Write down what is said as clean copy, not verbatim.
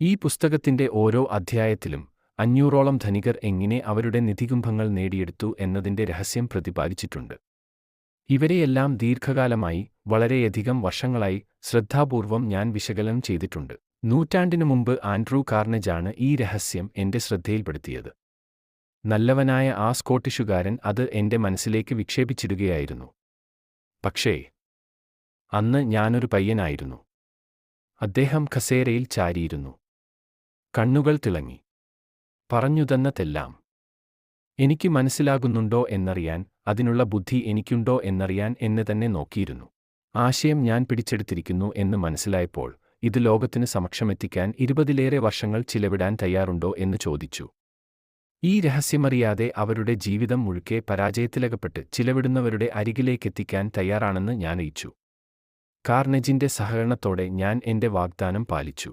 ഈ പുസ്തകത്തിന്റെ ഓരോ അധ്യായത്തിലും 500ഓളം ധനികർ എങ്ങനെ അവരുടെ നിധികുംഭങ്ങൾ നേടിയെടുത്തു എന്നതിന്റെ രഹസ്യം പ്രതിപാദിച്ചിട്ടുണ്ട്. ഇവരെയെല്ലാം ദീർഘകാലമായി, വളരെയധികം വർഷങ്ങളായി ശ്രദ്ധാപൂർവം ഞാൻ വിശകലനം ചെയ്തിട്ടുണ്ട്. നൂറ്റാണ്ടിനു മുമ്പ് ആൻഡ്രൂ കാർനെജാണ് ഈ രഹസ്യം എന്റെ ശ്രദ്ധയിൽപ്പെടുത്തിയത്. നല്ലവനായ ആ സ്കോട്ടിഷുകാരൻ അത് എന്റെ മനസ്സിലേക്ക് വിക്ഷേപിച്ചിടുകയായിരുന്നു. പക്ഷേ അന്ന് ഞാനൊരു പയ്യനായിരുന്നു. അദ്ദേഹം കസേരയിൽ ചാരിയിരുന്നു. കണ്ണുകൾ തിളങ്ങി. പറഞ്ഞുതന്നതെല്ലാം എനിക്ക് മനസ്സിലാകുന്നുണ്ടോ എന്നറിയാൻ, അതിനുള്ള ബുദ്ധി എനിക്കുണ്ടോ എന്നറിയാൻ എന്നെ തന്നെ നോക്കിയിരുന്നു. ആശയം ഞാൻ പിടിച്ചെടുത്തിരിക്കുന്നു എന്ന് മനസ്സിലായപ്പോൾ, ഇത് ലോകത്തിന് സമക്ഷമെത്തിക്കാൻ 20ലേറെ വർഷങ്ങൾ ചിലവിടാൻ തയ്യാറുണ്ടോ എന്ന് ചോദിച്ചു. ഈ രഹസ്യമറിയാതെ അവരുടെ ജീവിതം മുഴുക്കെ പരാജയത്തിലകപ്പെട്ട് ചിലവിടുന്നവരുടെ അരികിലേക്കെത്തിക്കാൻ തയ്യാറാണെന്ന് ഞാൻ അറിയിച്ചു. കാർനെജിന്റെ സഹകരണത്തോടെ ഞാൻ എന്റെ വാഗ്ദാനം പാലിച്ചു.